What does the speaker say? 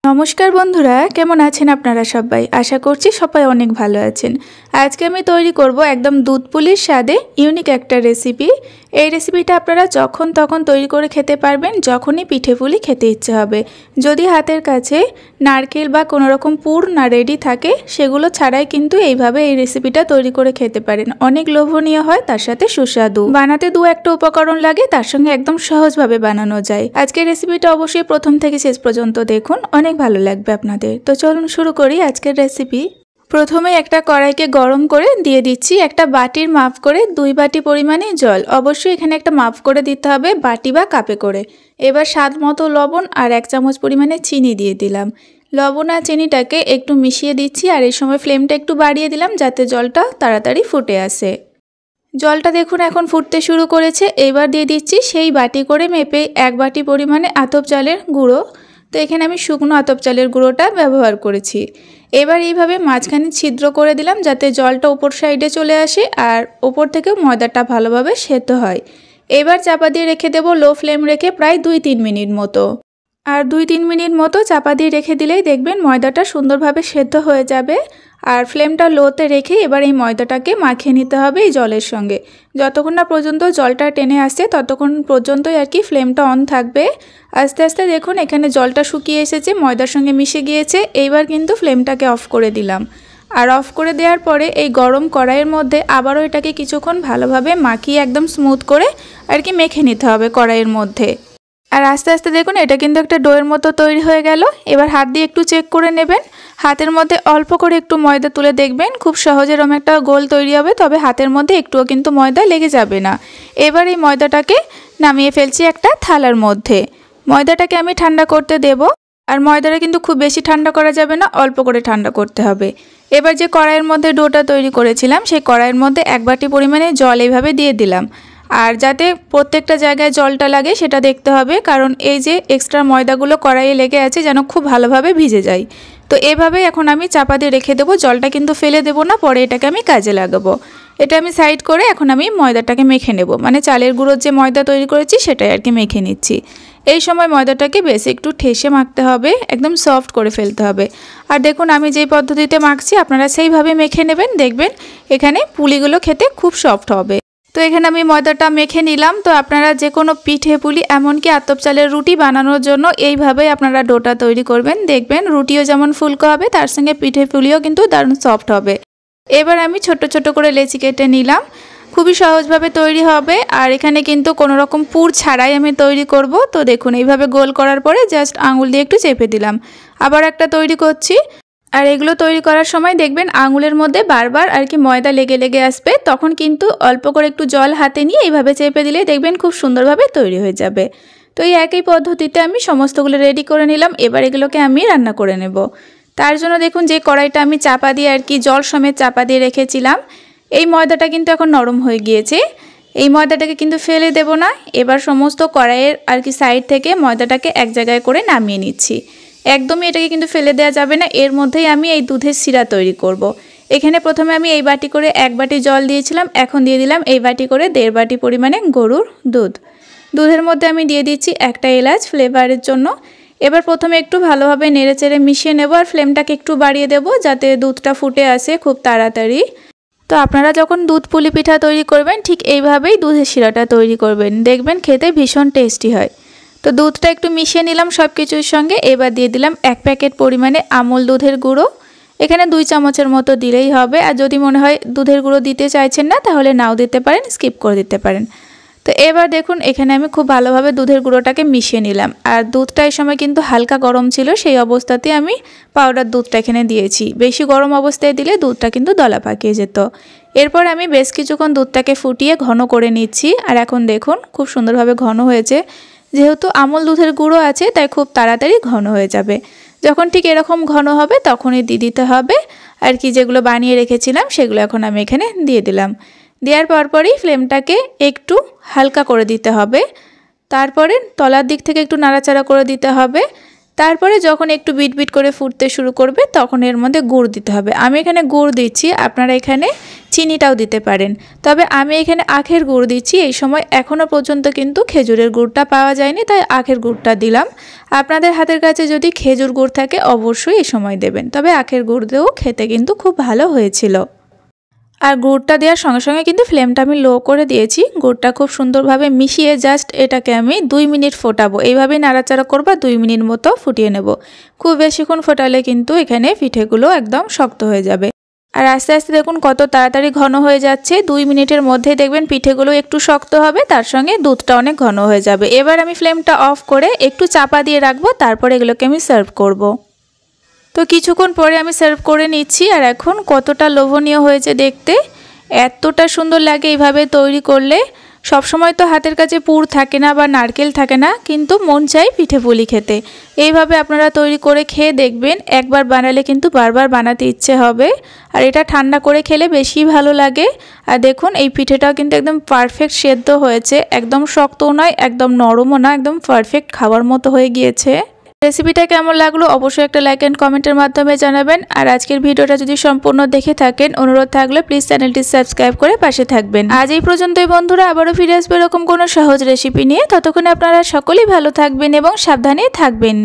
নমস্কার বন্ধুরা, কেমন আছেন আপনারা সবাই? আশা করছি সবাই অনেক ভালো আছেন। আজকে আমি তৈরি করব একদম দুধ পুলির স্বাদে ইউনিক একটা রেসিপি। এই রেসিপিটা আপনারা যখন তখন তৈরি করে খেতে পারবেন, যখনই পিঠে পুলি খেতে ইচ্ছে হবে। যদি হাতের কাছে নারকেল বা কোনো রকম পুর না রেডি থাকে, সেগুলো ছাড়াই কিন্তু এইভাবে এই রেসিপিটা তৈরি করে খেতে পারেন। অনেক লোভনীয় হয়, তার সাথে সুস্বাদু। বানাতে দু একটা উপকরণ লাগে, তার সঙ্গে একদম সহজভাবে বানানো যায়। আজকের রেসিপিটা অবশ্যই প্রথম থেকে শেষ পর্যন্ত দেখুন, অনেক ভালো লাগবে আপনাদের। তো চলুন শুরু করি আজকের রেসিপি। প্রথমে একটা কড়াইকে গরম করে দিয়ে দিচ্ছি একটা বাটির মাপ করে 2 বাটি পরিমাণে জল। অবশ্যই এখানে একটা মাপ করে দিতে হবে, বাটি বা কাপে করে। এবার স্বাদ মতো লবণ আর 1 চামচ পরিমাণে চিনি দিয়ে দিলাম। লবণ আর চিনিটাকে একটু মিশিয়ে দিচ্ছি, আর এই সময় ফ্লেমটা একটু বাড়িয়ে দিলাম যাতে জলটা তাড়াতাড়ি ফুটে আসে। জলটা দেখুন এখন ফুটতে শুরু করেছে। এবার দিয়ে দিচ্ছি সেই বাটি করে মেপে 1 বাটি পরিমাণে আতপ চালের গুঁড়ো। তো এখানে আমি শুকনো আতপ চালের গুঁড়োটা ব্যবহার করেছি। এবার এইভাবে মাঝখানে ছিদ্র করে দিলাম যাতে জলটা উপর সাইডে চলে আসে আর ওপর থেকেও ময়দাটা ভালোভাবে সেদ্ধ হয়। এবার চাপা দিয়ে রেখে দেবো লো ফ্লেম রেখে প্রায় 2-3 মিনিট মতো। আর 2-3 মিনিট মতো চাপা দিয়ে রেখে দিলেই দেখবেন ময়দাটা সুন্দরভাবে সেদ্ধ হয়ে যাবে। আর ফ্লেমটা লোতে রেখে এবার এই ময়দাটাকে মাখিয়ে নিতে হবে এই জলের সঙ্গে। যতক্ষণ না পর্যন্ত জলটা টেনে আসছে ততক্ষণ পর্যন্তই আর কি ফ্লেমটা অন থাকবে। আস্তে আস্তে দেখুন এখানে জলটা শুকিয়ে এসেছে, ময়দার সঙ্গে মিশে গিয়েছে। এইবার কিন্তু ফ্লেমটাকে অফ করে দিলাম। আর অফ করে দেওয়ার পরে এই গরম কড়াইয়ের মধ্যে আবারও এটাকে কিছুক্ষণ ভালোভাবে মাখিয়ে একদম স্মুথ করে আর কি মেখে নিতে হবে কড়াইয়ের মধ্যে। আর আস্তে আস্তে দেখুন এটা কিন্তু একটা ডোয়ের মতো তৈরি হয়ে গেল। এবার হাত দিয়ে একটু চেক করে নেবেন। হাতের মধ্যে অল্প করে একটু ময়দা তুলে দেখবেন খুব সহজে এরকম একটা গোল তৈরি হবে, তবে হাতের মধ্যে একটুও কিন্তু ময়দা লেগে যাবে না। এবার এই ময়দাটাকে নামিয়ে ফেলছি একটা থালার মধ্যে। ময়দাটাকে আমি ঠান্ডা করতে দেব। আর ময়দাটা কিন্তু খুব বেশি ঠান্ডা করা যাবে না, অল্প করে ঠান্ডা করতে হবে। এবার যে কড়াইয়ের মধ্যে ডোটা তৈরি করেছিলাম সেই কড়াইয়ের মধ্যে 1 বাটি পরিমাণে জল এইভাবে দিয়ে দিলাম। আর যাতে প্রত্যেকটা জায়গায় জলটা লাগে সেটা দেখতে হবে, কারণ এই যে এক্সট্রা ময়দাগুলো কড়াইয়ে লেগে আছে যেন খুব ভালোভাবে ভিজে যায়। তো এভাবেই এখন আমি চাপা দিয়ে রেখে দেবো, জলটা কিন্তু ফেলে দেবো না, পরে এটাকে আমি কাজে লাগাবো। এটা আমি সাইড করে এখন আমি ময়দাটাকে মেখে নেব, মানে চালের গুঁড়োর যে ময়দা তৈরি করেছি সেটাই আর কি মেখে নিচ্ছি। এই সময় ময়দাটাকে বেশ একটু ঠেসে মাখতে হবে, একদম সফট করে ফেলতে হবে। আর দেখুন আমি যেই পদ্ধতিতে মাখছি আপনারা সেইভাবে মেখে নেবেন, দেখবেন এখানে পুলিগুলো খেতে খুব সফট হবে। তো এখানে আমি ময়দাটা মেখে নিলাম। তো আপনারা যে কোনো পিঠে পুলি এমনকি আতপ চালের রুটি বানানোর জন্য এইভাবেই আপনারা ডোটা তৈরি করবেন, দেখবেন রুটিও যেমন ফুলকো হবে তার সঙ্গে পিঠে পুলিও কিন্তু দারুণ সফট হবে। এবার আমি ছোট ছোট করে লেচি কেটে নিলাম, খুবই সহজভাবে তৈরি হবে। আর এখানে কিন্তু কোনো রকম পুর ছাড়াই আমি তৈরি করব। তো দেখুন এইভাবে গোল করার পরে জাস্ট আঙুল দিয়ে একটু চেপে দিলাম। আবার একটা তৈরি করছি। আর এগুলো তৈরি করার সময় দেখবেন আঙুলের মধ্যে বারবার আর কি ময়দা লেগে লেগে আসবে, তখন কিন্তু অল্প করে একটু জল হাতে নিয়ে এইভাবে চেপে দিলে দেখবেন খুব সুন্দরভাবে তৈরি হয়ে যাবে। তো এই একই পদ্ধতিতে আমি সমস্তগুলো রেডি করে নিলাম। এবার এগুলোকে আমি রান্না করে নেব। তার জন্য দেখুন যে কড়াইটা আমি চাপা দিয়ে আর কি জল সমেত চাপা দিয়ে রেখেছিলাম, এই ময়দাটা কিন্তু এখন নরম হয়ে গিয়েছে। এই ময়দাটাকে কিন্তু ফেলে দেব না। এবার সমস্ত কড়াইয়ের আর কি সাইড থেকে ময়দাটাকে এক জায়গায় করে নামিয়ে নিচ্ছি। একদমই এটাকে কিন্তু ফেলে দেওয়া যাবে না, এর মধ্যেই আমি এই দুধের শিরা তৈরি করব। এখানে প্রথমে আমি এই বাটি করে 1 বাটি জল দিয়েছিলাম, এখন দিয়ে দিলাম এই বাটি করে 1.5 বাটি পরিমাণে গরুর দুধ। দুধের মধ্যে আমি দিয়ে দিচ্ছি একটা এলাচ ফ্লেভারের জন্য। এবার প্রথমে একটু ভালোভাবে নেড়েচেড়ে মিশিয়ে নেব, আর ফ্লেমটাকে একটু বাড়িয়ে দেব যাতে দুধটা ফুটে আসে খুব তাড়াতাড়ি। তো আপনারা যখন দুধ পুলি পিঠা তৈরি করবেন ঠিক এইভাবেই দুধের শিরাটা তৈরি করবেন, দেখবেন খেতে ভীষণ টেস্টি হয়। তো দুধটা একটু মিশিয়ে নিলাম সব কিছুর সঙ্গে। এবার দিয়ে দিলাম 1 প্যাকেট পরিমাণে আমুল দুধের গুঁড়ো। এখানে 2 চামচের মতো দিলেই হবে। আর যদি মনে হয় দুধের গুঁড়ো দিতে চাইছেন না তাহলে নাও দিতে পারেন, স্কিপ করে দিতে পারেন। তো এবার দেখুন এখানে আমি খুব ভালোভাবে দুধের গুঁড়োটাকে মিশিয়ে নিলাম। আর দুধটা এই সময় কিন্তু হালকা গরম ছিল, সেই অবস্থাতে আমি পাউডার দুধটা এখানে দিয়েছি। বেশি গরম অবস্থায় দিলে দুধটা কিন্তু দলা পাকিয়ে যেত। এরপর আমি বেশ কিছুক্ষণ দুধটাকে ফুটিয়ে ঘন করে নিচ্ছি। আর এখন দেখুন খুব সুন্দরভাবে ঘন হয়েছে। যেহেতু আমুল দুধের গুঁড়ো আছে তাই খুব তাড়াতাড়ি ঘন হয়ে যাবে। যখন ঠিক এরকম ঘন হবে তখনই দিয়ে দিতে হবে আর কি যেগুলো বানিয়ে রেখেছিলাম সেগুলো এখন আমি এখানে দিয়ে দিলাম। দেওয়ার পরপরই ফ্লেমটাকে একটু হালকা করে দিতে হবে। তারপরে তলার দিক থেকে একটু নাড়াচাড়া করে দিতে হবে তারপরে যখন একটু বিট করে ফুটতে শুরু করবে তখন এর মধ্যে গুড় দিতে হবে। আমি এখানে গুড় দিচ্ছি, আপনারা এখানে চিনিটাও দিতে পারেন, তবে আমি এখানে আখের গুড় দিচ্ছি। এই সময় এখনও পর্যন্ত কিন্তু খেজুরের গুড়টা পাওয়া যায়নি, তাই আখের গুড়টা দিলাম। আপনাদের হাতের কাছে যদি খেজুর গুড় থাকে অবশ্যই এই সময় দেবেন, তবে আখের গুড় দিয়েও খেতে কিন্তু খুব ভালো হয়েছিল। আর গুড়টা দেওয়ার সঙ্গে সঙ্গে কিন্তু ফ্লেমটা আমি লো করে দিয়েছি। গুড়টা খুব সুন্দরভাবে মিশিয়ে জাস্ট এটাকে আমি 2 মিনিট ফোটাবো। এইভাবেই নাড়াচাড়া করবা, 2 মিনিট মতো ফুটিয়ে নেব। খুব বেশিক্ষণ ফোটালে কিন্তু এখানে পিঠেগুলো একদম শক্ত হয়ে যাবে। আর আস্তে আস্তে দেখুন কত তাড়াতাড়ি ঘন হয়ে যাচ্ছে। 2 মিনিটের মধ্যেই দেখবেন পিঠেগুলো একটু শক্ত হবে, তার সঙ্গে দুধটা অনেক ঘন হয়ে যাবে। এবার আমি ফ্লেমটা অফ করে একটু চাপা দিয়ে রাখবো, তারপরে এগুলোকে আমি সার্ভ করব। তো কিছুক্ষণ পরে আমি সার্ভ করে নিচ্ছি। আর এখন কতটা লোভনীয় হয়েছে দেখতে, এতটা সুন্দর লাগে এইভাবে তৈরি করলে। সবসময় তো হাতের কাছে পুর থাকে না বা নারকেল থাকে না, কিন্তু মন চাই পিঠে পুলি খেতে। এইভাবে আপনারা তৈরি করে খেয়ে দেখবেন, একবার বানালে কিন্তু বারবার বানাতে ইচ্ছে হবে। আর এটা ঠান্ডা করে খেলে বেশি ভালো লাগে। আর দেখুন এই পিঠেটাও কিন্তু একদম পারফেক্ট সেদ্ধ হয়েছে, একদম শক্তও নয় একদম নরমও না, একদম পারফেক্ট খাওয়ার মতো হয়ে গিয়েছে। রেসিপিটা কেমন লাগলো অবশ্যই একটা লাইক এন্ড কমেন্টের মাধ্যমে জানাবেন। আর আজকের ভিডিওটা যদি সম্পূর্ণ দেখে থাকেন, অনুরোধ থাকলে প্লিজ চ্যানেলটি সাবস্ক্রাইব করে পাশে থাকবেন। আজ এই পর্যন্তই বন্ধুরা, আবারও ফিরে আসবে এরকম কোনো সহজ রেসিপি নিয়ে। ততক্ষণে আপনারা সকলেই ভালো থাকবেন এবং সাবধানে থাকবেন।